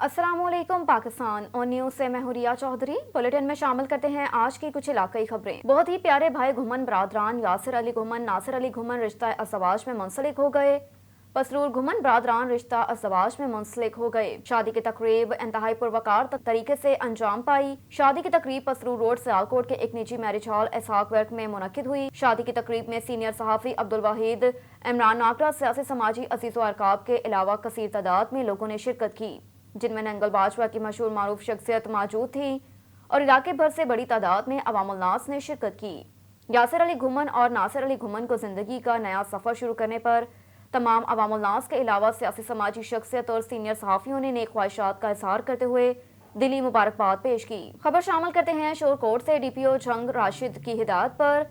अस्सलाम वालेकुम पाकिस्तान और न्यूज़ से मैं हूं रिया चौधरी। बुलेटिन में शामिल करते हैं आज की कुछ इलाकाई खबरें। बहुत ही प्यारे भाई घुमन बरादरान यासिर अली घुमन नासिर अली घुमन रिश्ता अज़वाज में मुंसलिक हो गए। पसरूर घुमन बरादरान रिश्ता अज़वाज में मुंसलिक हो गए। शादी की तकरीब इंतहाई पुरवकार तरीके से अंजाम पाई। शादी की तकरीब पसरूर रोड सियालकोट के एक निजी मैरिज हॉल इसहाक वर्क में मुनक्किद हुई। शादी की तकरीब में सीनियर सहाफ़ी अब्दुल वाहिद, इमरान नागरा, सियासी समाजी अजीज़ व अरकाब के अलावा कसीर तादाद में लोगों ने शिरकत की, जिनमें नंगल बाजवा की मशहूर मारूफ शख्सियत मौजूद थी और इलाके भर से बड़ी तादाद में अवामुल नास ने शिरकत की। यासिर अली घुमन और नासिर अली घुमन को जिंदगी का नया सफर शुरू करने पर तमाम अवामुल नास के अलावा सियासी समाजी शख्सियत और सीनियर सहाफ़ियों ने नेक ख्वाहिशात का इजहार करते हुए दिली मुबारकबाद पेश की। खबर शामिल करते हैं शोरकोट से। DPO जंग राशिद की हिदायत पर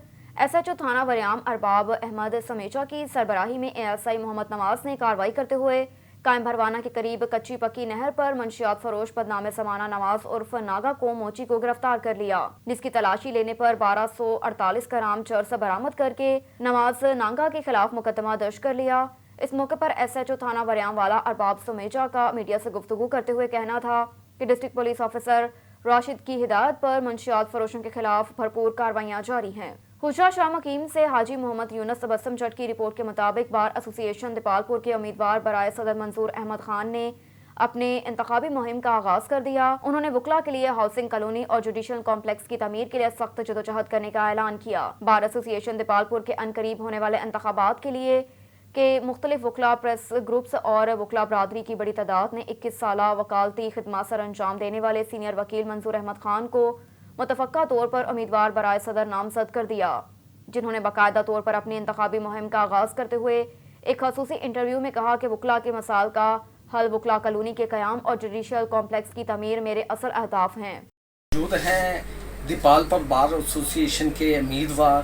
SHO थाना वरियाम अरबाब अहमद समेचा की सरबराही में ASI मोहम्मद नवाज ने कार्रवाई करते हुए कायम भरवाना के करीब कच्ची पक्की नहर पर मंशियात फरोश बदनामे समाना नवाज उर्फ नागा को मोची को गिरफ्तार कर लिया, जिसकी तलाशी लेने पर 1248 ग्राम चरस बरामद करके नवाज नागा के खिलाफ मुकदमा दर्ज कर लिया। इस मौके पर SHO थाना वरियाम वाला अरबाब समेचा का मीडिया से गुफ्तगू करते हुए कहना था कि डिस्ट्रिक्ट पुलिस ऑफिसर राशिद की हिदायत पर मंशियात फरोशों के खिलाफ भरपूर कार्रवाइयाँ जारी हैं। हुजरा शाह मकीम से हाजी मोहम्मद यूनुस तबस्सुम जट की रिपोर्ट के मुताबिक बार एसोसिएशन दीपालपुर के उम्मीदवार बराए सदर मंजूर अहमद खान ने अपने इंतखाबी मुहिम का आगाज कर दिया। उन्होंने वकला के लिए हाउसिंग कॉलोनी और जुडिशल कॉम्प्लेक्स की तमीर के लिए सख्त जदोजहद करने का ऐलान किया। बार एसोसिएशन दीपालपुर के अनकरीब होने वाले इंतखाबात के लिए के मुख्तलिफ वकला प्रेस ग्रुप्स और वकला बरादरी की बड़ी तादाद ने 21 साला वकालती खिदमत सर अंजाम देने वाले सीनियर वकील मंजूर अहमद खान को मुतफ़क्का तौर पर उम्मीदवार बराए सदर नामजद कर दिया, जिन्होंने बाकायदा तौर पर अपनी इंतखाबी मुहिम का आगाज करते हुए एक खसूसी इंटरव्यू में कहा कि वकला के मसाल का हल, वकला कॉलोनी के क़याम और जुडिशल कॉम्प्लेक्स की तमीर मेरे असल अहदाफ हैं। मौजूद हैं दीपालपुर बार एसोसिएशन के उम्मीदवार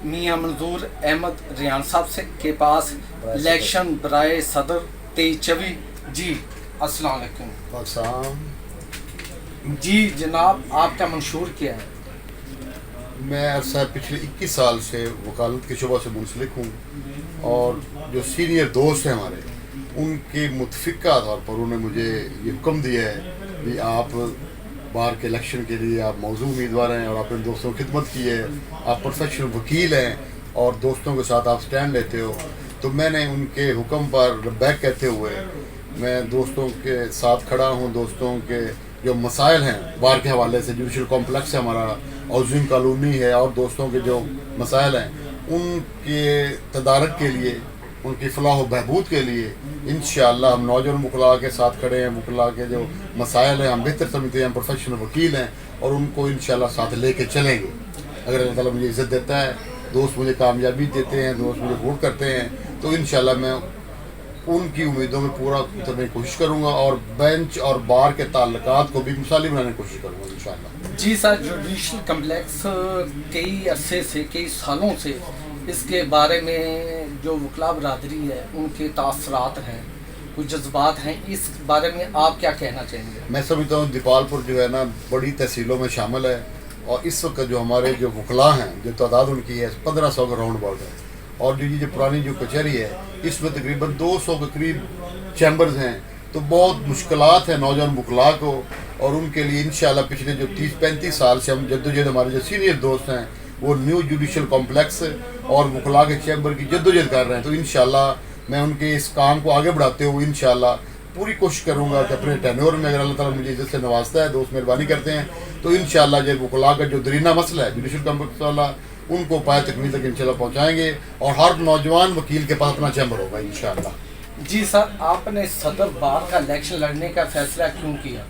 मियां मंजूर अहमद रियान साहब से के पास इलेक्शन बराए सदर 23-24। जी अस्सलाम वालेकुम। जी जनाब, आपका मंशूर क्या है? मैं सर पिछले 21 साल से वकालत के शोबा से मुंसलिक हूँ और जो सीनियर दोस्त हैं हमारे, उनके मुतफ़िका तौर पर उन्होंने मुझे ये हुक्म दिया है कि आप बार के इलेक्शन के लिए आप मौजूद उम्मीदवार हैं और अपने दोस्तों की खिदमत की है, आप प्रोफेशनल वकील हैं और दोस्तों के साथ आप स्टैंड लेते हो। तो मैंने उनके हुक्म पर बैक कहते हुए मैं दोस्तों के साथ खड़ा हूँ। दोस्तों के जो मसाइल हैं बार के हवाले से, जुडिशल कॉम्प्लेक्स है हमारा, हाउसिंग कॉलोनी है और दोस्तों के जो मसाइल हैं उनके तदारक के लिए, उनकी फलाह बहबूद के लिए इंशाअल्लाह हम नौजवान वकला के साथ खड़े हैं। वकला के जो मसाइल हैं हम बेहतर समझते हैं, हम प्रोफेशनल वकील हैं और उनको इंशाअल्लाह साथ लेके चलेंगे। अगर अल्लाह ताला मुझे इज़्ज़त देता है, दोस्त मुझे कामयाबी देते हैं, दोस्त मुझे वोट करते हैं, तो इंशाअल्लाह मैं उनकी उम्मीदों में पूरा उतरने की कोशिश करूँगा और बेंच और बार के ताल्लुकात को भी मिसाली बनाने की कोशिश करूँगा इंशाअल्लाह। जी सर, जुडिशल कम्प्लेक्स कई अरसे से, कई सालों से इसके बारे में जो वकला बरादरी है उनके तासरात हैं, कुछ जज्बात हैं, इस बारे में आप क्या कहना चाहेंगे? मैं समझता हूँ दीपालपुर जो है ना बड़ी तहसीलों में शामिल है और इस वक्त जो हमारे जो वकला हैं, जो तादाद उनकी है 1500 का राउंड अबाउट है और जो पुरानी जो कचहरी है इसमें तकरीबन 200 के करीब चैम्बर्स हैं। तो बहुत मुश्किलात हैं नौजवान वकला को और उनके लिए इंशाअल्लाह पिछले जो 30-35 साल से हम जद्दोजहद, हमारे जो सीनियर दोस्त हैं वो न्यू जुडिशल कॉम्प्लेक्स और वकला के चैम्बर की जद्दोजहद कर रहे हैं। तो इंशाअल्लाह मैं उनके इस काम को आगे बढ़ाते हुए इंशाअल्लाह पूरी कोशिश करूँगा कि अपने टेन्योर में अगर अल्लाह ताला मुझे इज्जत से नवाजता है, दोस्त मेहरबानी करते हैं, तो इंशाअल्लाह जो वकला का जो दरीना मसला है जुडिशल कॉम्प्लेक्स वाला, उनको पाए तकमील तक इंशाअल्लाह पहुँचाएँगे और हर नौजवान वकील के पास अपना चैम्बर होगा इंशाअल्लाह। जी सर, आपने सदर बार का इलेक्शन लड़ने का फैसला क्यों किया?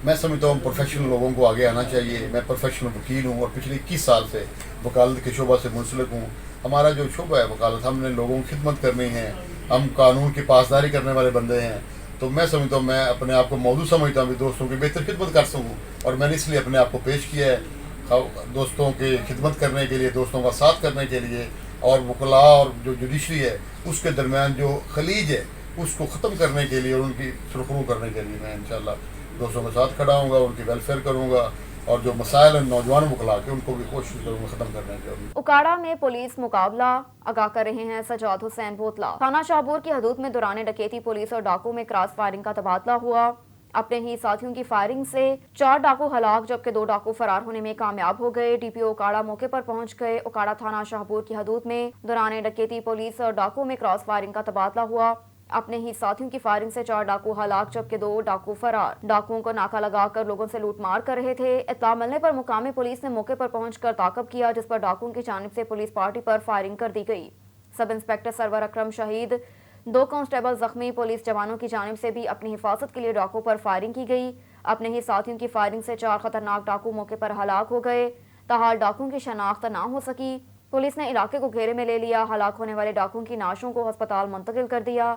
मैं समझता हूँ प्रोफेशनल लोगों को आगे आना चाहिए। मैं प्रोफेशनल वकील हूँ और पिछले 21 साल से वकालत के शोबा से मुंसलिक हूँ। हमारा जो शोबा है वकालत, हमने लोगों की खिदमत करनी है, हम कानून की पासदारी करने वाले बंदे हैं। तो मैं समझता हूँ, मैं अपने आप को मौजूद समझता हूँ कि दोस्तों की बेहतर खिदमत कर सकूँ और मैंने इसलिए अपने आप को पेश किया है दोस्तों की खिदमत करने के लिए, दोस्तों का साथ करने के लिए और वकला और जो जुडिशरी है उसके दरमियान जो खलीज है उसको ख़त्म करने के लिए और उनकी सुरखरू करने के लिए मैं इंशाअल्लाह दोस्तों के साथ खड़ा हूँगा, उनकी वेलफेयर करूँगा और जो मसाइल हैं नौजवान वकला के उनको भी कोशिश करूँगा ख़त्म करने की। उकाड़ा में पुलिस मुकाबला आगाह कर रहे हैं सजाद हुसैन बोतला। थाना शाहपुर की हदूद में दौरान डकैती पुलिस और डाकू में क्रॉस फायरिंग का तबादला हुआ। اپنے ہی ساتھیوں کی فائرنگ سے 4 ڈاکو ہلاک جبکہ 2 ڈاکو فرار ہونے میں کامیاب ہو گئے۔ ڈی پی او اکاڑا موقع پر پہنچ گئے۔ اکاڑا تھانہ شاہپور کی حدود میں دوران ڈکیتی پولیس اور ڈاکو میں کراس فائرنگ کا تبادلہ ہوا۔ اپنے ہی ساتھیوں کی فائرنگ سے 4 ڈاکو ہلاک جبکہ 2 ڈاکو فرار۔ ڈاکوؤں کو ناکہ لگا کر لوگوں سے لوٹ مار کر رہے تھے۔ اطلاع ملنے پر مقامی پولیس نے موقع پر پہنچ کر تعاقب کیا جس پر ڈاکوؤں کی جانب سے پولیس پارٹی پر فائرنگ کر دی گئی۔ سب انسپکٹر سرور اکرم شہید، 2 کانسٹیبل زخمی۔ پولیس جوانوں کی جانب سے بھی اپنی حفاظت کے لیے ڈاکو پر فائرنگ کی گئی۔ اپنے ہی ساتھیوں کی فائرنگ سے 4 خطرناک ڈاکو موقع پر ہلاک ہو گئے۔ تاحال ڈاکوؤں کی شناخت نہ ہو سکی۔ پولیس نے علاقے کو گھیرے میں لے لیا۔ ہلاک ہونے والے ڈاکوؤں کی نعشوں کو ہسپتال منتقل کر دیا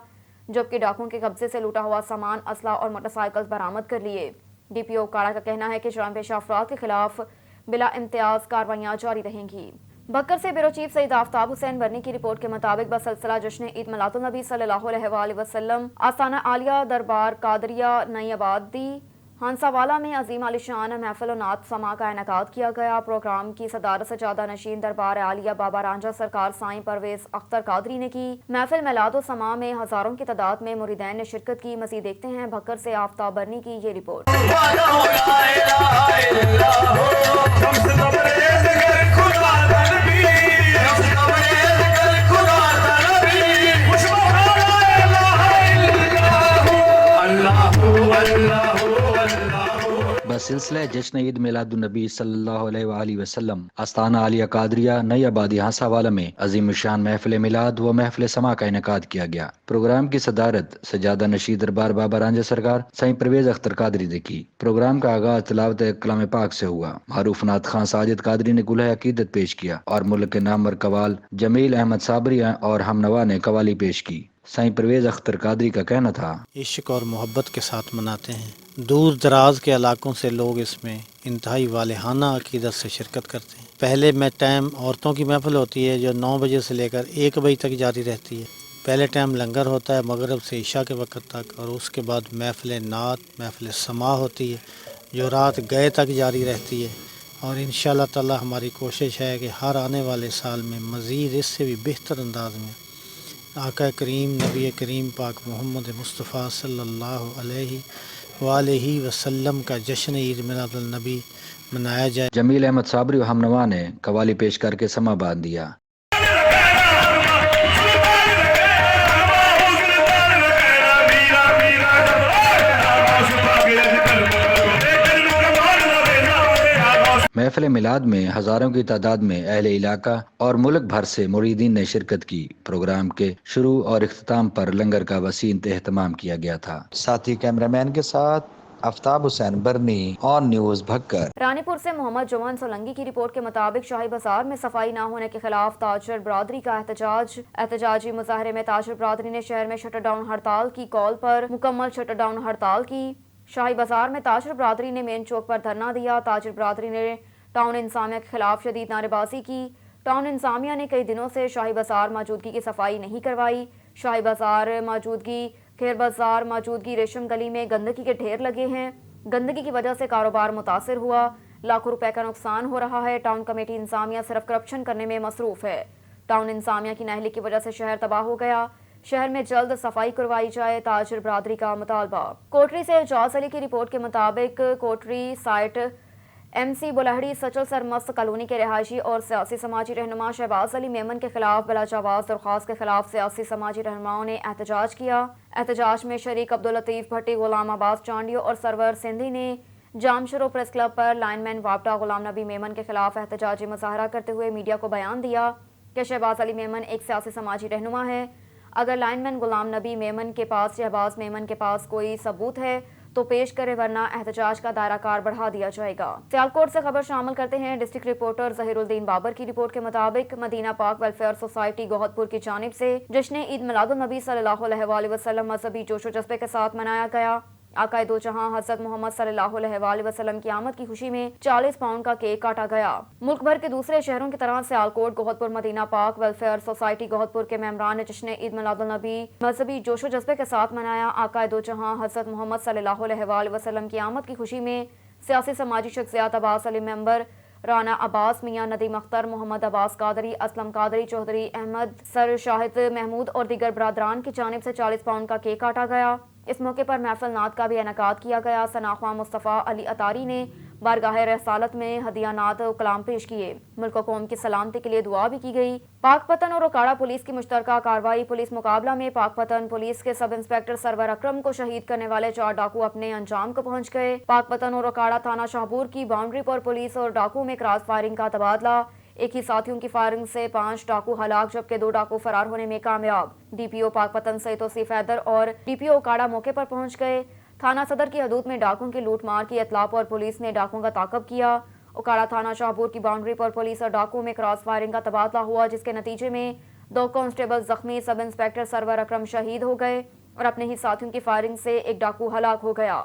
جبکہ ڈاکوؤں کے قبضے سے لوٹا ہوا سامان، اسلحہ اور موٹر سائیکل برآمد کر لیے۔ ڈی پی او اکاڑا کا کہنا ہے کہ جرائم پیشہ افراد کے خلاف بلا امتیاز کارروائیاں جاری رہیں گی۔ بکر سے بیورو چیف سعید آفتاب حسین برنی کی رپورٹ کے مطابق بسلسلہ جشن عید میلاد النبی صلی اللہ علیہ وآلہ وسلم آستانہ عالیہ دربار قادریہ نئی آبادی ہنساوالہ میں عظیم الشان محفل و نعت سماع کا انعقاد کیا گیا۔ پروگرام کی صدارت سجادہ نشین دربار عالیہ بابا رانجھا سرکار سائیں پرویز اختر قادری نے کی۔ محفل میلاد و سماع میں ہزاروں کی تعداد میں مریدین نے شرکت کی۔ مزید دیکھتے ہیں بکر سے آفتاب برنی کی یہ رپورٹ۔ بسلسلہ جشن عید میلاد النبی صلی اللہ علیہ وآلہ وسلم آستانہ عالیہ قادریہ نئی آبادی ہنساوالہ میں عظیم الشان محفل میلاد و محفل سماع کا انعقاد کیا گیا۔ پروگرام کی صدارت سجادہ نشین دربار بابا رانجھا سرکار سائیں پرویز اختر قادری نے کی۔ پروگرام کا آغاز تلاوت کلام پاک سے ہوا۔ معروف نعت خواں ساجد قادری نے گلہ عقیدت پیش کیا اور ملک کے نامور قوال جمیل احمد صابری اور ہم نوا نے قوالی پیش کی۔ سائیں پرویز اختر قادری کا کہنا تھا، عشق اور محبت کے ساتھ مناتے ہیں۔ دور دراز کے علاقوں سے لوگ اس میں انتہائی والہانہ عقیدت سے شرکت کرتے ہیں۔ پہلے میں ٹائم عورتوں کی محفل ہوتی ہے جو 9 بجے سے لے کر 1 بجے تک جاری رہتی ہے۔ پہلے ٹائم لنگر ہوتا ہے مغرب سے عشاء کے وقت تک، اور اس کے بعد محفل نعت محفل سماع ہوتی ہے جو رات گئے تک جاری رہتی ہے، اور انشاءاللہ تعالی ہماری کوشش ہے کہ ہر آنے والے سال میں مزید اس سے بھی بہتر انداز میں آقا کریم نبی کریم پاک محمد مصطفیٰ صلی اللہ علیہ وآلہ وسلم کا جشن عید میلاد النبی منایا جائے۔ جمیل احمد صابری و ہم نوا نے قوالی پیش کر کے سماع باندھ دیا۔ محفل میلاد میں ہزاروں کی تعداد میں اہل علاقہ اور ملک بھر سے مریدین نے شرکت کی۔ پروگرام کے شروع اور اختتام پر لنگر کا وسیع اہتمام کیا گیا تھا۔ ساتھی کیمرہ مین کے ساتھ آفتاب حسین برنی، آن نیوز بھکر۔ رانی پور سے محمد جوان سولنگی کی رپورٹ کے مطابق شاہی بازار میں صفائی نہ ہونے کے خلاف تاجر برادری کا احتجاج۔ احتجاجی مظاہرے میں تاجر برادری نے شہر میں شٹر ڈاؤن ہڑتال کی کال پر مکمل شٹر ڈاؤن ہڑتال کی۔ شاہی بازار میں تاجر برادری نے مین چوک پر دھرنا دیا۔ تاجر برادری نے ٹاؤن انتظامیہ کے خلاف شدید نعرے بازی کی۔ ٹاؤن انتظامیہ نے کئی دنوں سے شاہی بازار موجودگی کی صفائی نہیں کروائی۔ شاہی بازار موجودگی، کھیر بازار موجودگی، ریشم گلی میں گندگی کے ڈھیر لگے ہیں۔ گندگی کی وجہ سے کاروبار متاثر ہوا، لاکھوں روپے کا نقصان ہو رہا ہے۔ ٹاؤن کمیٹی انتظامیہ صرف کرپشن کرنے میں مصروف ہے۔ ٹاؤن انتظامیہ کی نااہلی کی وجہ سے شہر تباہ ہو گیا۔ شہر میں جلد صفائی کروائی جائے، تاجر برادری کا مطالبہ۔ کوٹری سے اعجاز علی کی رپورٹ کے مطابق کوٹری سائٹ ایم سی بلہڑی سچل سرمست کالونی کے رہائشی اور سیاسی سماجی رہنما شہباز علی میمن کے خلاف بلا جواز درخواست کے خلاف سیاسی سماجی رہنماؤں نے احتجاج کیا۔ احتجاج میں شریک عبداللطیف بھٹی، غلام عباس چانڈیو اور سرور سندھی نے جام شروع پریس کلب پر لائن مین وابڈا غلام نبی میمن کے خلاف احتجاجی مظاہرہ کرتے ہوئے میڈیا کو بیان دیا کہ شہباز علی میمن ایک سیاسی سماجی رہنما ہے۔ اگر لائن مین غلام نبی میمن کے پاس شہباز میمن کے پاس کوئی ثبوت ہے تو پیش کرے، ورنہ احتجاج کا دائرہ کار بڑھا دیا جائے گا۔ سیالکوٹ سے خبر شامل کرتے ہیں۔ ڈسٹرکٹ رپورٹر ظہیر الدین بابر کی رپورٹ کے مطابق مدینہ پاک ویلفیئر سوسائٹی گوہد پور کی جانب سے جشن عید میلاد النبی صلی اللہ علیہ وآلہ وسلم مذہبی جوش و جذبے کے ساتھ منایا گیا۔ آقائے دو جہاں حضرت محمد صلی اللہ علیہ وآلہ وسلم کی آمد کی خوشی میں 40 پاؤنڈ کا کیک کاٹا گیا۔ ملک بھر کے دوسرے شہروں کی طرح سیالکوٹ، گوہد پور، مدینہ پاک ویلفیئر سوسائٹی گوہد پور کے ممبران نے جشن عید میلاد النبی مذہبی جوش و جذبے کے ساتھ منایا۔ آقائے دو جہاں حضرت محمد صلی اللہ علیہ وآلہ وسلم کی آمد کی خوشی میں سیاسی سماجی شخصیات عباس علی ممبر، رانا عباس، میاں ندیم اختر، محمد عباس قادری، اسلم قادری، چودھری احمد، سر شاہد محمود اور دیگر برادران کی جانب سے 40 پاؤنڈ کا کیک کاٹا گیا۔ اس موقع پر محفل نعت کا بھی انعقاد کیا گیا۔ ثناءخواں مصطفیٰ علی اطاری نے بارگاہ رسالت میں ہدیہ نعت و کلام پیش کیے۔ ملک و قوم کی سلامتی کے لیے دعا بھی کی گئی۔ پاک پتن اور اوکاڑا پولیس کی مشترکہ کارروائی۔ پولیس مقابلہ میں پاک پتن پولیس کے سب انسپکٹر سرور اکرم کو شہید کرنے والے 4 ڈاکو اپنے انجام کو پہنچ گئے۔ پاک پتن اور اوکاڑا تھانہ شاہپور کی باؤنڈری پر پولیس اور ڈاکو میں کراس فائرنگ کا تبادلہ۔ ایک ہی ساتھیوں کی فائرنگ سے 5 ڈاکو ہلاک جبکہ 2 ڈاکو فرار ہونے میں کامیاب۔ ڈی پی او پاک پتن سید توصیف حیدر اور ڈی پی او اوکاڑا موقع پر پہنچ گئے۔ تھانہ صدر کی حدود میں ڈاکوں کی لوٹ مار کی اطلاع پر پولیس نے ڈاکوں کا تعاقب کیا۔ اوکاڑا تھانہ شاہپور کی باؤنڈری پر پولیس اور ڈاکوں میں کراس فائرنگ کا تبادلہ ہوا جس کے نتیجے میں 2 کانسٹیبل زخمی، سب انسپکٹر سرور اکرم شہید ہو گئے اور اپنے ہی ساتھیوں کی فائرنگ سے 1 ڈاکو ہلاک ہو گیا۔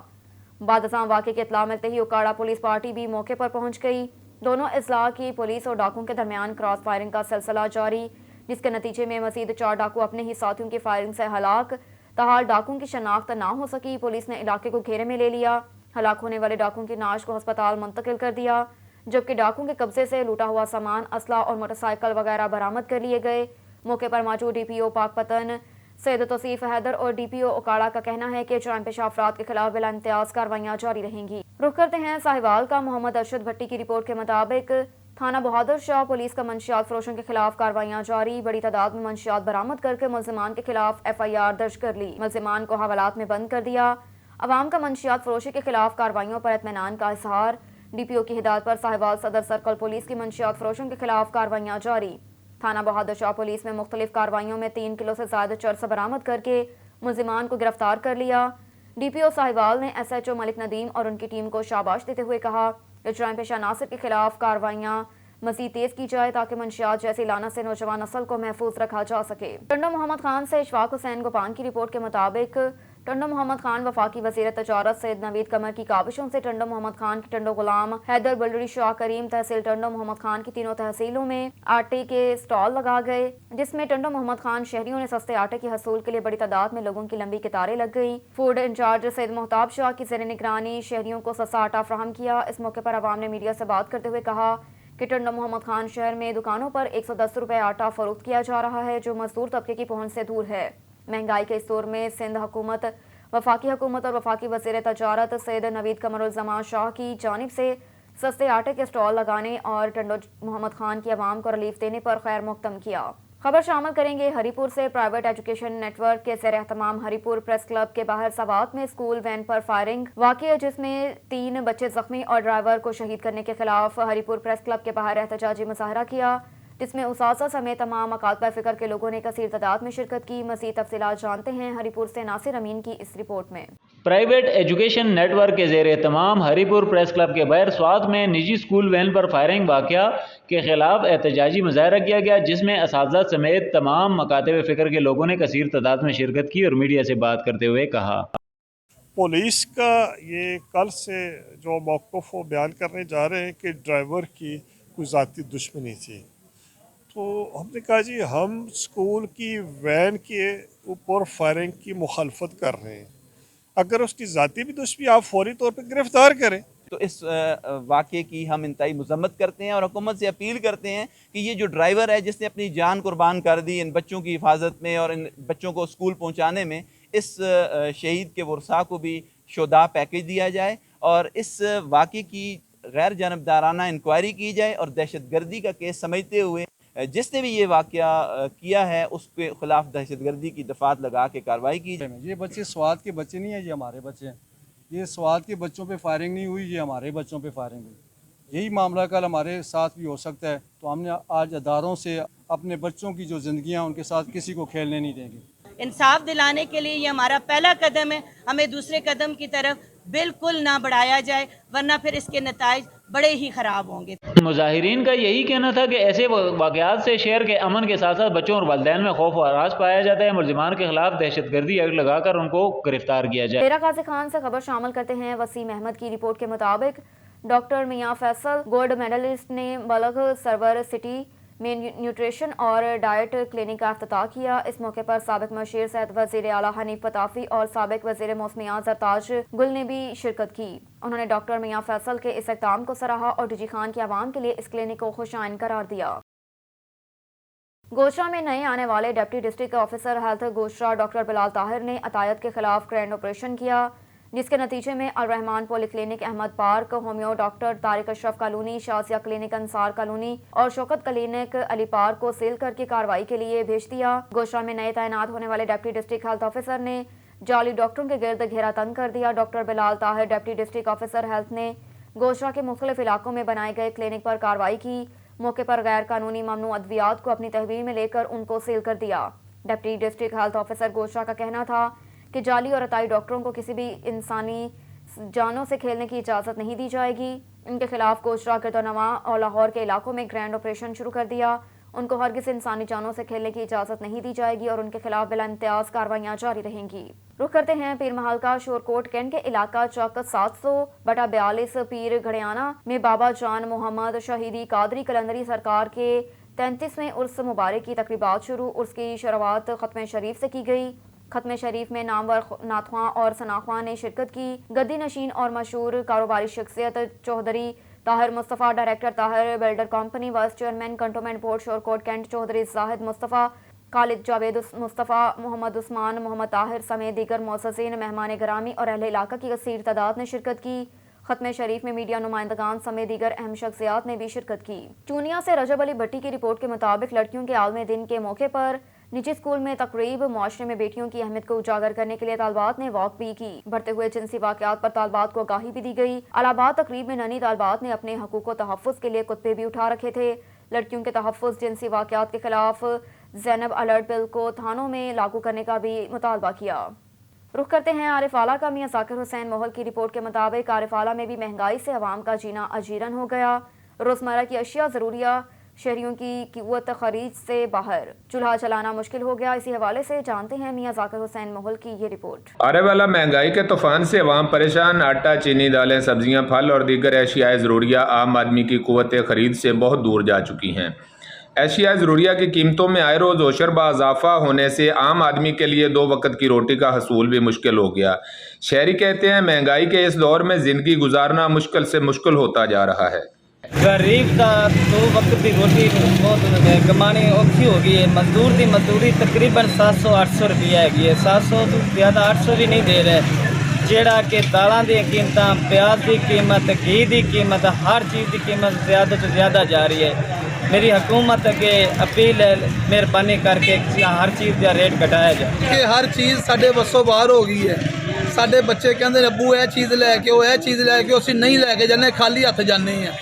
بعد ازاں واقعے کی اطلاع ملتے ہی اوکاڑا پولیس پارٹی بھی موقع پر پہنچ گئی۔ دونوں اضلاع کی پولیس اور ڈاکوں کے درمیان کراس فائرنگ کا سلسلہ جاری، جس کے نتیجے میں مزید 4 ڈاکو اپنے ہی ساتھیوں کی فائرنگ سے ہلاک۔ تاحال ڈاکوں کی شناخت نہ ہو سکی۔ پولیس نے علاقے کو گھیرے میں لے لیا۔ ہلاک ہونے والے ڈاکوں کی نعش کو ہسپتال منتقل کر دیا جبکہ ڈاکوں کے قبضے سے لوٹا ہوا سامان، اسلحہ اور موٹر سائیکل وغیرہ برآمد کر لیے گئے۔ موقع پر موجود ڈی پی او پاک پتن سید توصیف حیدر اور ڈی پی او اوکاڑا کا کہنا ہے کہ جرائم پیشہ افراد کے خلاف بلا امتیاز کارروائیاں جاری رہیں گی۔ رخ کرتے ہیں ساہیوال کا۔ محمد ارشد بھٹی کی رپورٹ کے مطابق تھانہ بہادر شاہ پولیس کا منشیات فروشوں کے خلاف کارروائیاں جاری۔ بڑی تعداد میں منشیات برآمد کر کے ملزمان کے خلاف ایف آئی آر درج کر لی، ملزمان کو حوالات میں بند کر دیا۔ عوام کا منشیات فروشی کے خلاف کارروائیوں پر اطمینان کا اظہار۔ ڈی پی او کی ہدایت پر ساہیوال صدر سرکل پولیس کی منشیات فروشوں کے خلاف کارروائیاں جاری۔ تھانہ بہادر شاہ پولیس میں مختلف کارروائیوں میں 3 کلو سے زائد چرس برآمد کر کے ملزمان کو گرفتار کر لیا۔ ڈی پی او ساہیوال نے ایس ایچ او ملک ندیم اور ان کی ٹیم کو شاباش دیتے ہوئے کہا کہ جرائم پیشہ عناصر کے خلاف کارروائیاں مزید تیز کی جائے تاکہ منشیات جیسی لعنت سے نوجوان نسل کو محفوظ رکھا جا سکے۔ ٹنڈو محمد خان سے اشفاق حسین گوپان کی رپورٹ کے مطابق ٹنڈو محمد خان وفاقی وزیر تجارت سید نوید قمر کی کاوشوں سے ٹنڈو محمد خان کی ٹنڈو غلام حیدر بلڑی شاہ کریم تحصیل ٹنڈو محمد خان کی تینوں تحصیلوں میں آٹے کے سٹال لگا گئے جس میں ٹنڈو محمد خان شہریوں نے سستے آٹے کے حصول کے لیے بڑی تعداد میں لوگوں کی لمبی قطاریں لگ گئی۔ فوڈ انچارج سید محتاب شاہ کی زیر نگرانی شہریوں کو سستا آٹا فراہم کیا۔ اس موقع پر عوام نے میڈیا سے بات کرتے ہوئے کہا کہ ٹنڈو محمد خان شہر میں دکانوں پر 110 روپے آٹا فروخت کیا جا رہا ہے جو مزدور طبقے کی پہنچ سے دور ہے۔ مہنگائی کے اس دور میں سندھ حکومت، وفاقی حکومت اور وفاقی وزیر تجارت سید نوید قمر الزمان شاہ کی جانب سے سستے آٹے کے سٹال لگانے اور ٹنڈو محمد خان کی عوام کو ریلیف دینے پر خیر مقدم کیا۔ خبر شامل کریں گے ہری پور سے۔ پرائیویٹ ایجوکیشن نیٹ ورک کے زیر اہتمام ہری پور پریس کلب کے باہر سوات میں اسکول وین پر فائرنگ واقع جس میں 3 بچے زخمی اور ڈرائیور کو شہید کرنے کے خلاف ہری پور پریس کلب کے باہر احتجاجی مظاہرہ کیا جس میں اساتذہ سمیت تمام مکاتبہ فکر کے لوگوں نے کثیر تعداد میں شرکت کی۔ مزید تفصیلات جانتے ہیں ہری پور سے ناصر امین کی اس رپورٹ میں۔ پرائیویٹ ایجوکیشن نیٹ ورک کے زیر اہتمام ہری پور پریس کلب کے باہر سوات میں نجی اسکول وین پر فائرنگ واقعہ کے خلاف احتجاجی مظاہرہ کیا گیا جس میں اساتذہ سمیت تمام مکاتب فکر کے لوگوں نے کثیر تعداد میں شرکت کی اور میڈیا سے بات کرتے ہوئے کہا پولیس کا یہ کل سے جو موقف وہ بیان کرنے جا رہے ہیں کہ ڈرائیور کی کوئی ذاتی دشمنی تھی، تو ہم نے کہا جی ہم اسکول کی وین کے اوپر فائرنگ کی مخالفت کر رہے ہیں، اگر اس کی ذاتی بھی دشمنی آپ فوری طور پہ گرفتار کریں۔ تو اس واقعے کی ہم انتہائی مذمت کرتے ہیں اور حکومت سے اپیل کرتے ہیں کہ یہ جو ڈرائیور ہے جس نے اپنی جان قربان کر دی ان بچوں کی حفاظت میں اور ان بچوں کو اسکول پہنچانے میں، اس شہید کے ورثاء کو بھی شہداء پیکج دیا جائے اور اس واقعے کی غیر جانبدارانہ انکوائری کی جائے اور دہشت گردی کا کیس سمجھتے ہوئے جس نے بھی یہ واقعہ کیا ہے اس کے خلاف دہشت گردی کی دفعات لگا کے کارروائی کی جائے۔ یہ بچے سوات کے بچے نہیں ہیں، یہ ہمارے بچے ہیں۔ یہ سوات کے بچوں پہ فائرنگ نہیں ہوئی، یہ ہمارے بچوں پہ فائرنگ ہوئی۔ یہی معاملہ کل ہمارے ساتھ بھی ہو سکتا ہے، تو ہم نے آج اداروں سے اپنے بچوں کی جو زندگیاں ان کے ساتھ کسی کو کھیلنے نہیں دیں گے۔ انصاف دلانے کے لیے یہ ہمارا پہلا قدم ہے، ہمیں دوسرے قدم کی طرف بالکل نہ بڑھایا جائے ورنہ پھر اس کے نتائج بڑے ہی خراب ہوں گے۔ مظاہرین کا یہی کہنا تھا کہ ایسے واقعات سے شہر کے امن کے ساتھ ساتھ بچوں اور والدین میں خوف و ہراس پایا جاتا ہے۔ ملزمان کے خلاف دہشت گردی ایکٹ لگا کر ان کو گرفتار کیا جائے۔ ڈیرہ غازی خان سے خبر شامل کرتے ہیں۔ وسیم احمد کی رپورٹ کے مطابق ڈاکٹر میاں فیصل گولڈ میڈلسٹ نے بلغ سرور سٹی میں نیوٹریشن اور ڈائٹ کلینک کا افتتاح کیا۔ اس موقع پر سابق مشیر صحت وزیر اعلیٰ حنیف پتافی اور سابق وزیر موسمیات زرتاج گل نے بھی شرکت کی۔ انہوں نے ڈاکٹر میاں فیصل کے اس اقدام کو سراہا اور ڈی جی خان کی عوام کے لیے اس کلینک کو خوش آئند قرار دیا۔ गोशरा में नए आने वाले डिप्टी डिस्ट्रिक्ट ऑफिसर हेल्थ गोशरा डॉक्टर बिलाल ताहिर ने अतायत के खिलाफ ग्रैंड ऑपरेशन किया, जिसके नतीजे में Al Rahman poly clinic Ahmad park, homeo doctor Tariq Ashraf colony, Shazia clinic Ansar colony और शौकत क्लिनिक अली पार्क को सील करके कार्रवाई के लिए भेज दिया। गोशरा में नए तैनात होने वाले डिप्टी डिस्ट्रिक्ट हेल्थ ऑफिसर ने जाली डॉक्टरों के गिर्द घेरा तंग कर दिया। Doctor Bilal Tahir deputy district officer health ने गोशरा के मुख्तलिफ इलाकों में बनाए गए क्लिनिक पर कार्रवाई की। मौके पर गैर कानूनी ममनू अद्वियात को अपनी तहवील में लेकर उनको सील कर दिया। डिप्टी डिस्ट्रिक्ट हेल्थ ऑफिसर गोशरा का कहना था कि जाली और अताई डॉक्टरों को किसी भी इंसानी जानों से खेलने की इजाज़त नहीं दी जाएगी। इनके खिलाफ गोशरा, गिरदोनवा और लाहौर के इलाकों में ग्रैंड ऑपरेशन शुरू कर दिया। उनको हरगिज़ इंसानी जानों से खेलने की इजाज़त नहीं दी जाएगी और उनके खिलाफ बिला इम्तियाज़ कार्रवाइयाँ जारी रहेंगी। रुख करते हैं पीर महल का शोरकोट कैंट के इलाका चौक 700/42 पीर घड़ियाना में बाबा जान मोहम्मद शहीदी कादरी कलंदरी सरकार के 33वें उर्स मुबारक की तकरीबात शुरू। उर्स की शुरुआत खत्म शरीफ से की गई। खत्म शरीफ में नामवर नाथवां और सनाख्वां ने शिरकत की। गद्दी नशीन और मशहूर कारोबारी शख्सियत Chaudhry Tahir Mustafa, director Tahir builder company, vice chairman cantonment board Shorkot Cantt Chaudhry Zahid Mustafa, Khalid Javed Mustafa, Mohammad Usman, Mohammad Tahir समेत दीगर मुअज़्ज़ज़ीन, मेहमान गिरामी और अहले इलाका की कसीर तादाद ने शिरकत की। खत्म शरीफ में मीडिया नुमाइंदगान समेत दीगर अहम शख्सियात ने भी शिरकत की। चूनिया से रजब अली भट्टी की रिपोर्ट के मुताबिक लड़कियों के आलमी दिन के मौके पर निजी स्कूल में तकरीब, मुआशरे में बेटियों की अहमियत को उजागर करने के लिए तालबात ने वॉक भी की। बढ़ते हुए जिनसी वाक़यात पर तालबात को आगाही भी दी गई। अलाहाबाद तकरीब में ननी तालबात ने अपने हकूक़ व तहफ़्फ़ुज़ के लिए कुत्बे भी उठा रखे थे। लड़कियों के तहफ़्फ़ुज़, जिनसी वाक़यात के खिलाफ ज़ैनब अलर्ट बिल को थानों में लागू करने का भी मुतालबा किया। रुख करते हैं आरिफ आला का। मियां ज़ाकिर हुसैन मोहल की रिपोर्ट के मुताबिक आरिफ आला में भी महंगाई से अवाम का जीना अजीरन हो गया। रोज़मर्रा की अशिया ज़रूरिया शहरियों की क़ुव्वत खरीद से बाहर, चूल्हा चलाना मुश्किल हो गया। इसी हवाले से जानते हैं मियां ज़ाकिर हुसैन मोहल की ये रिपोर्ट। आरिफ आला महंगाई के तूफान से अवाम परेशान। आटा, चीनी, दालें, सब्जियां, फल और दीगर एशियाए ज़रूरिया आम आदमी की क़ुव्वत खरीद से बहुत दूर जा चुकी हैं। एशिया ज़रूरिया की कीमतों में आए रोज़ ओशरबा इजाफा होने से आम आदमी के लिए 2 वक्त की रोटी का हसूल भी मुश्किल हो गया। शहरी कहते हैं महंगाई के इस दौर में ज़िंदगी गुजारना मुश्किल से मुश्किल होता जा रहा है। गरीब का 2 वक्त की रोटी बहुत कमानी औखी हो गई है। मजदूर की मजदूरी तकरीबन 700-800 रुपया हैगी है। 700 तो ज़्यादा 800 भी नहीं दे रहे। ਜਿਹੜਾ कि दालों दी कीमतां, प्याज की कीमत, घी की कीमत, हर चीज़ की कीमत ज़्यादा तो ज़्यादा जा रही है। मेरी हुकूमत अगे अपील है, मेहरबानी करके हर चीज़ का रेट घटाया जाए कि हर चीज़ साढ़े बसों बाहर हो गई है। साढ़े बच्चे कहते अब्बू यह चीज़ लैके आओ, यह चीज़ लैके असीं नहीं लैके जाने, खाली हत्थ जाने हैं।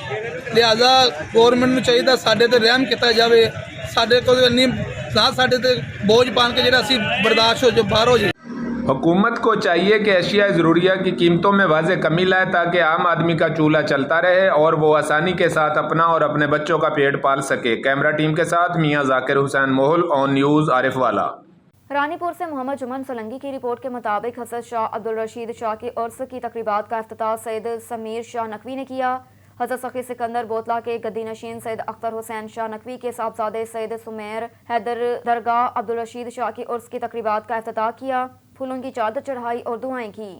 लिहाजा गौरमेंट नूं चाहिए साढ़े ते रहम किया जाए। साढ़े को इन्नी ना साढ़े ते बोझ पान के जिहड़ा असीं बर्दाश्त हो जाए, बाहर हो जाए। हुकूमत को चाहिए कि एशिया ज़रूरिया की कीमतों में वाज़े कमी लाए ताकि आम आदमी का चूल्हा चलता रहे और वो आसानी के साथ अपना और अपने बच्चों का पेट पाल सके। कैमरा टीम के साथ मियां ज़ाकिर हुसैन मोहल, ऑन न्यूज़ आरिफ वाला। रानीपुर से मोहम्मद जुमन सोलंकी की रिपोर्ट के मुताबिक हज़रत शाह अब्दुल रशीद शाह के उर्स की तकरीबात का इफ्तिताह सैयद समीर शाह नकवी ने किया। हज़रत सखी सिकंदर बोतला के गद्दी नशीन सैयद अख्तर हुसैन शाह नकवी के साहबजादे सैयद सुमेर हैदर दरगाह अब्दुल रशीद शाह की उर्स की तकरीबात का इफ्तिताह किया, फूलों की चादर चढ़ाई और दुआएं की।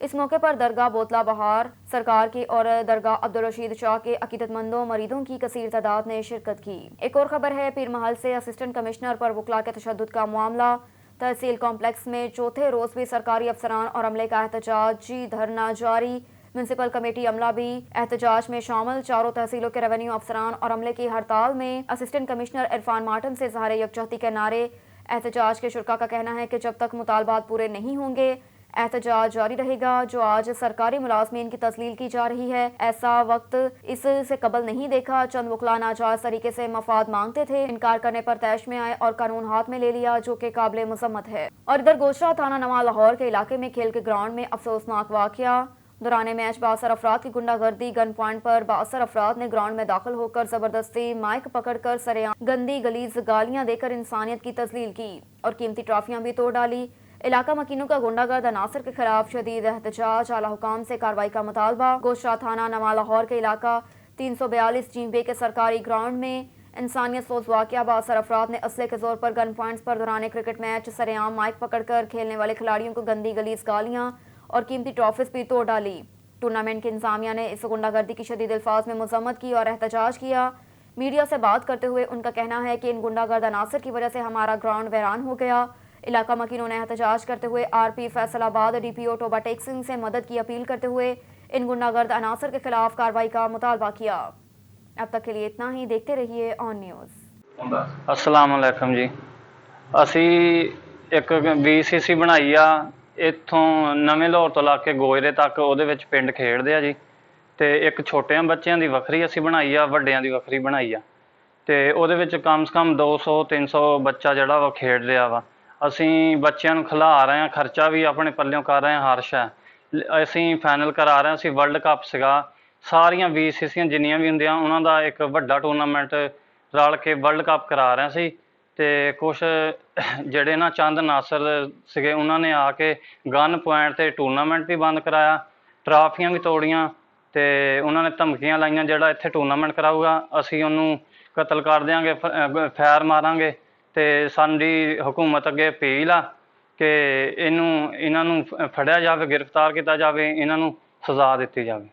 इस मौके पर दरगाह बोतला बहार सरकार की और दरगाह अब्दुल रशीद शाह के अकीदतमंदों मरीदों की कसीर तादाद ने शिरकत की। एक और खबर है पीर महल से। असिस्टेंट कमिश्नर पर वकला के तशद्दुद का मामला। तहसील कॉम्प्लेक्स में चौथे रोज भी सरकारी अफसरान और अमले का एहतजाजी धरना जारी। म्यूनसिपल कमेटी अमला भी एहतजाज में शामिल। चारों तहसीलों के रेवेन्यू अफसरान और अमले की हड़ताल में। असिस्टेंट कमिश्नर इरफान मार्टन से ज़ाहिर यकजहती के नारे। एहतजाज के शुरका का कहना है कि जब तक मुतालबात पूरे नहीं होंगे एहतजाज जारी रहेगा। जो आज सरकारी मुलाजमीन की तस्लील की जा रही है, ऐसा वक्त इससे कबल नहीं देखा। चंद वकला नाजायज तरीके से मफाद मांगते थे, इनकार करने पर तैश में आए और कानून हाथ में ले लिया, जो कि काबिल मजम्मत है। और इधर गोशरा थाना नवा लाहौर के इलाके में खेल के ग्राउंड में अफसोसनाक वाकया। दौरान मैच 62 अफराद की गुंडागर्दी। गन पॉइंट पर 62 अफराद ने ग्राउंड में दाखिल होकर जबरदस्ती माइक पकड़कर सरेआम गंदी गलीज गालियां देकर इंसानियत की तस्लील की और कीमती ट्रॉफियां भी तोड़ डाली। इलाका मकीनों का गुंडागर्द अनासर के खिलाफ शदीद एहतजाज, आला हुकाम से कार्रवाई का मुतालबा। गोशरा थाना नवा लाहौर के इलाका 342 जींबे के सरकारी ग्राउंड में इंसानियत सोज वाकया। 62 अफराद ने असले के जोर पर गन पॉइंट्स पर दौरान क्रिकेट मैच सरेआम माइक पकड़कर खेलने वाले खिलाड़ियों को गंदी गलीज गालियां और कीमती ट्रॉफीज भी तोड़ डाली। टूर्नामेंट की इंतजामिया ने इस गुंडागर्दी की शदीद अल्फाज में मजम्मत की और एहतजाज किया। मीडिया से बात करते हुए उनका कहना है कि इन गुंडागर्द अनासर की वजह से हमारा ग्राउंड वीरान हो गया। इलाका मकीनों ने एहतजाज करते हुए आरपी फैसलाबाद DPO टोबा टेक सिंह से मदद की अपील करते हुए इन गुंडागर्द अनासर के खिलाफ कार्रवाई का मुतालबा किया। अब तक के लिए इतना ही, देखते रहिए ऑन न्यूज़। अस्सलाम वालेकुम जी। ਅਸੀਂ ਇੱਕ VCC ਬਣਾਈ ਆ ਇੱਥੋਂ ਨਵੇਂ ਲਾਹੌਰ ਤੋਂ ਲਾ ਕੇ ਗੋਇਰੇ ਤੱਕ, ਉਹਦੇ ਵਿੱਚ ਪਿੰਡ ਖੇਡਦੇ ਆ ਜੀ। ਤੇ ਇੱਕ ਛੋਟਿਆਂ ਬੱਚਿਆਂ ਦੀ ਵੱਖਰੀ ਅਸੀਂ ਬਣਾਈ ਆ, ਵੱਡਿਆਂ ਦੀ ਵੱਖਰੀ ਬਣਾਈ ਆ। ਤੇ ਉਹਦੇ ਵਿੱਚ ਕਮ ਸੇ ਕਮ 200-300 ਬੱਚਾ ਜਿਹੜਾ ਵਾ ਖੇਡ ਰਿਹਾ ਵਾ। ਅਸੀਂ ਬੱਚਿਆਂ ਨੂੰ ਖਿਲਾ ਰਹੇ ਹਾਂ, ਖਰਚਾ ਵੀ ਆਪਣੇ ਪੱਲਿਓਂ ਕਰ ਰਹੇ ਹਾਂ, ਹਰ ਸ਼ੈ ਅਸੀਂ ਫਾਈਨਲ ਕਰਾ ਰਹੇ ਹਾਂ। ਅਸੀਂ ਵਰਲਡ ਕੱਪ ਸੀਗਾ, ਸਾਰੀਆਂ VCCਆਂ ਜਿੰਨੀਆਂ ਵੀ ਹੁੰਦੀਆਂ ਉਹਨਾਂ ਦਾ ਇੱਕ ਵੱਡਾ ਟੂਰਨਾਮੈਂਟ ਰਲ ਕੇ ਵਰਲਡ ਕੱਪ ਕਰਾ ਰਹੇ ਸੀ। ਤੇ ਕੁਛ ਜਿਹੜੇ ਨਾ ਚੰਦ ਨਾਸਰ ਸੀਗੇ ਉਹਨਾਂ ਨੇ ਆ ਕੇ ਗਨ ਪੁਆਇੰਟ 'ਤੇ ਟੂਰਨਾਮੈਂਟ ਵੀ ਬੰਦ ਕਰਾਇਆ, ਟਰਾਫੀਆਂ ਵੀ ਤੋੜੀਆਂ ਤੇ ਉਹਨਾਂ ਨੇ ਧਮਕੀਆਂ ਲਾਈਆਂ ਜਿਹੜਾ ਇੱਥੇ ਟੂਰਨਾਮੈਂਟ ਕਰਾਊਗਾ ਅਸੀਂ ਉਹਨੂੰ ਕਤਲ ਕਰ ਦਿਆਂਗੇ, ਫੈਰ ਮਾਰਾਂਗੇ। ਤੇ ਸਾਡੀ ਹਕੂਮਤ ਅੱਗੇ ਅਪੀਲ ਆ ਕਿ ਇਹਨਾਂ ਨੂੰ ਫੜਿਆ ਜਾਵੇ, ਗ੍ਰਿਫਤਾਰ ਕੀਤਾ ਜਾਵੇ, ਇਹਨਾਂ ਨੂੰ ਸਜ਼ਾ ਦਿੱਤੀ ਜਾਵੇ।